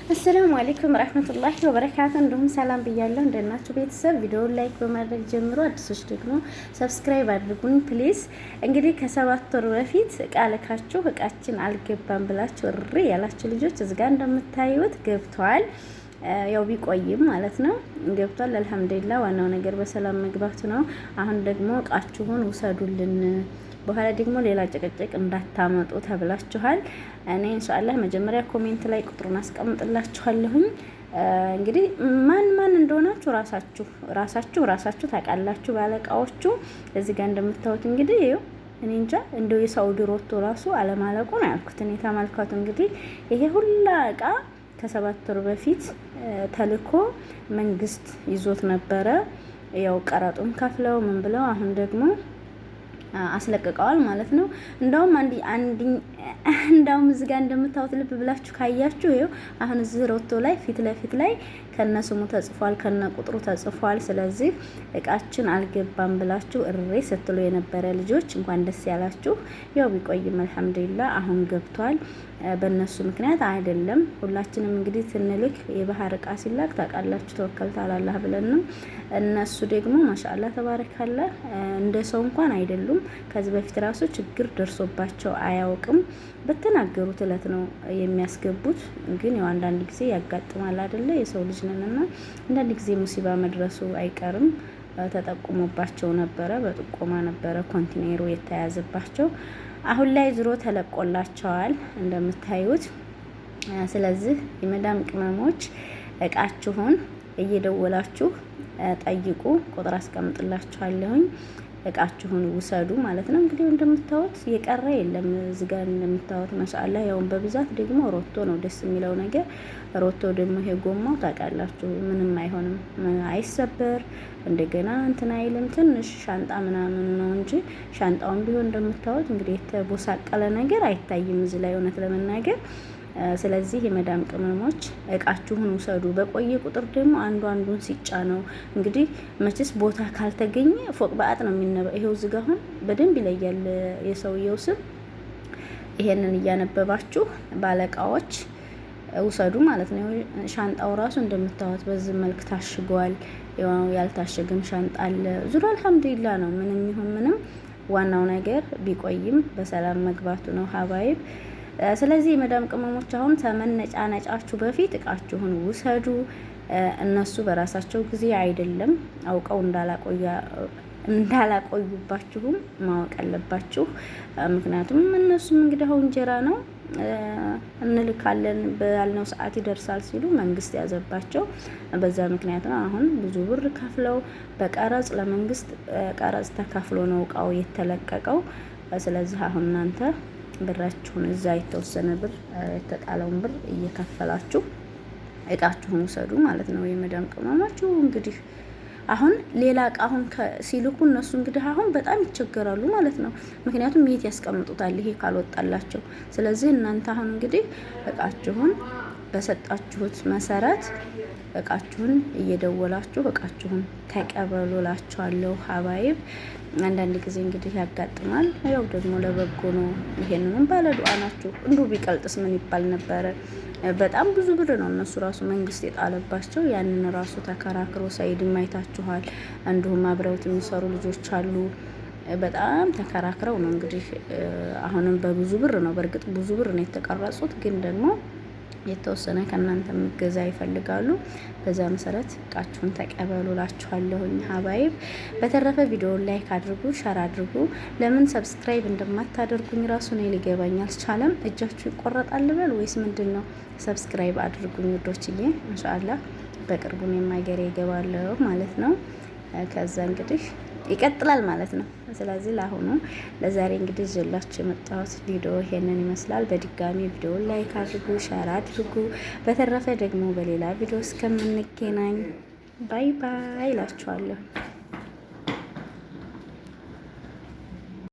አሰላሙ አለይኩም ረህመቱላሂ ወበረካቱ። እንዲሁም ሰላም ብያለሁ። እንደናችሁ ቤተሰብ ቪዲዮውን ላይክ በማድረግ ጀምሮ አዲሶች ደግሞ ሰብስክራይብ አድርጉኝ ፕሊዝ። እንግዲህ ከ7 ወር በፊት እቃ ልካችሁ እቃችን አልገባም ብላችሁ እሪ ያላችሁ ልጆች እዚህ ጋር እንደምታዩት ገብቷል። ያው ቢቆይም ማለት ነው ገብቷል። አልሐምዱሊላህ ዋናው ነገር በሰላም መግባቱ ነው። አሁን ደግሞ እቃችሁን ውሰዱልን፣ በኋላ ደግሞ ሌላ ጭቅጭቅ እንዳታመጡ ተብላችኋል። እኔ ኢንሻአላህ መጀመሪያ ኮሜንት ላይ ቁጥሩን አስቀምጥላችኋለሁኝ። እንግዲህ ማን እንደሆናችሁ ራሳችሁ ታውቃላችሁ። ባለቃዎቹ እዚህ ጋር እንደምታዩት እንግዲህ ይኸው እኔ እንጃ እንደው የሳውዲ ሮቶ ራሱ አለማለቁ ነው ያልኩት። እኔ ተመልካቱ እንግዲህ ይሄ ሁላ እቃ ከ7 ወር በፊት ተልኮ መንግስት ይዞት ነበረ። ያው ቀረጡን ከፍለው ምን ብለው አሁን ደግሞ አስለቅቀዋል ማለት ነው። እንደውም እዚህ ጋር እንደምታዩት ልብ ብላችሁ ካያችሁ ይኸው አሁን እዚህ ሮቶ ላይ ፊት ለፊት ላይ ከነስሙ ተጽፏል፣ ከነ ቁጥሩ ተጽፏል። ስለዚህ እቃችን አልገባም ብላችሁ እሬ ስትሉ የነበረ ልጆች እንኳን ደስ ያላችሁ። ያው ቢቆይም አልሐምዱሊላህ አሁን ገብቷል። በእነሱ ምክንያት አይደለም። ሁላችንም እንግዲህ ትንልክ የባህር እቃ ሲላክ ታውቃላችሁ ተወከልታ አላህ ብለን ነው። እነሱ ደግሞ ማሻአላህ ተባረካላህ እንደ ሰው እንኳን አይደሉም። ከዚህ በፊት ራሱ ችግር ደርሶባቸው አያውቅም። በተናገሩት እለት ነው የሚያስገቡት። ግን ያው አንዳንድ ጊዜ ያጋጥማል አይደለ? የሰው ልጅ ነንና አንዳንድ ጊዜ ሙሲባ መድረሱ አይቀርም። ተጠቁሞባቸው ነበረ፣ በጥቆማ ነበረ ኮንቲኔሩ የተያዘባቸው። አሁን ላይ ዝሮ ተለቆላቸዋል እንደምታዩት። ስለዚህ የመዳም ቅመሞች እቃችሁን እየደወላችሁ ጠይቁ፣ ቁጥር አስቀምጥላችኋለሁኝ። እቃችሁን ውሰዱ ማለት ነው። እንግዲህ እንደምታዩት የቀረ የለም እዚህ ጋር እንደምታዩት ማሻአላህ። ያው በብዛት ደግሞ ሮቶ ነው ደስ የሚለው ነገር። ሮቶ ደግሞ ይሄ ጎማው ታውቃላችሁ ምንም አይሆንም፣ አይሰበር፣ እንደገና እንትን አይልም። ትንሽ ሻንጣ ምናምን ነው እንጂ ሻንጣውን ቢሆን እንደምታዩት እንግዲህ የተቦሳቀለ ነገር አይታይም እዚህ ላይ እውነት ለመናገር። ስለዚህ የመዳም ቅመሞች እቃችሁን ውሰዱ። በቆየ ቁጥር ደግሞ አንዱን ሲጫነው እንግዲህ መቼስ ቦታ ካልተገኘ ፎቅ በአጥ ነው የሚነበው። ይሄው እዚህ ጋር አሁን በደንብ ይለያል የሰውየው ስም። ይሄንን እያነበባችሁ ባለቃዎች ውሰዱ ማለት ነው። ሻንጣው ራሱ እንደምታዩት በዚህ መልክ ታሽጓል። ያልታሸገም ሻንጣ አለ። ዙሮ አልሐምዱሊላህ ነው። ምንም ይሁን ምንም ዋናው ነገር ቢቆይም በሰላም መግባቱ ነው ሀባይብ። ስለዚህ የመዳም ቅመሞች አሁን ተመነጫነጫችሁ በፊት እቃችሁን ውሰዱ። እነሱ በራሳቸው ጊዜ አይደለም አውቀው እንዳላቆዩባችሁም ማወቅ አለባችሁ። ምክንያቱም እነሱም እንግዲህ አሁን እንጀራ ነው እንልካለን ባልነው ሰዓት ይደርሳል ሲሉ መንግስት ያዘባቸው። በዛ ምክንያት ነው አሁን ብዙ ብር ከፍለው በቀረጽ ለመንግስት ቀረጽ ተከፍሎ ነው እቃው የተለቀቀው። ስለዚህ አሁን እናንተ ብራችሁን እዛ የተወሰነ ብር የተጣለውን ብር እየከፈላችሁ እቃችሁን ውሰዱ ማለት ነው። የመዳም ቅመማችሁ እንግዲህ አሁን ሌላ እቃ አሁን ሲልኩ እነሱ እንግዲህ አሁን በጣም ይቸገራሉ ማለት ነው። ምክንያቱም የት ያስቀምጡታል ይሄ ካልወጣላቸው። ስለዚህ እናንተ አሁን እንግዲህ እቃችሁን በሰጣችሁት መሰረት እቃችሁን እየደወላችሁ እቃችሁን ተቀበሉላችኋለሁ ሀባይብ። አንዳንድ ጊዜ እንግዲህ ያጋጥማል። ያው ደግሞ ለበጎ ነው። ይሄንንም ባለዱዓ ናችሁ። እንዲሁ ቢቀልጥስ ምን ይባል ነበረ? በጣም ብዙ ብር ነው እነሱ ራሱ መንግስት የጣለባቸው። ያንን ራሱ ተከራክሮ ሰይድ ማይታችኋል። እንዲሁም አብረውት የሚሰሩ ልጆች አሉ። በጣም ተከራክረው ነው እንግዲህ አሁንም በብዙ ብር ነው። በእርግጥ ብዙ ብር ነው የተቀረጹት፣ ግን ደግሞ የተወሰነ ከእናንተ ምገዛ ይፈልጋሉ። በዛ መሰረት እቃችሁን ተቀበሉላችኋለሁኝ ሀባይብ። በተረፈ ቪዲዮውን ላይክ አድርጉ፣ ሸር አድርጉ። ለምን ሰብስክራይብ እንደማታደርጉኝ ራሱ ነው ሊገባኝ አልቻለም። እጃችሁ ይቆረጣል በል ወይስ ምንድን ነው? ሰብስክራይብ አድርጉኝ ውዶችዬ። ማሻአላህ በቅርቡ የማይገሬ ይገባለሁ ማለት ነው። ከዛ እንግዲህ ይቀጥላል ማለት ነው። ስለዚህ ለዛሬ እንግዲህ ይዤላችሁ የመጣሁት ቪዲዮ ይሄንን ይመስላል። በድጋሚ ቪዲዮውን ላይክ አድርጉ፣ ሼር አድርጉ። በተረፈ ደግሞ በሌላ ቪዲዮ እስከምንገናኝ ባይ ባይ እላችኋለሁ።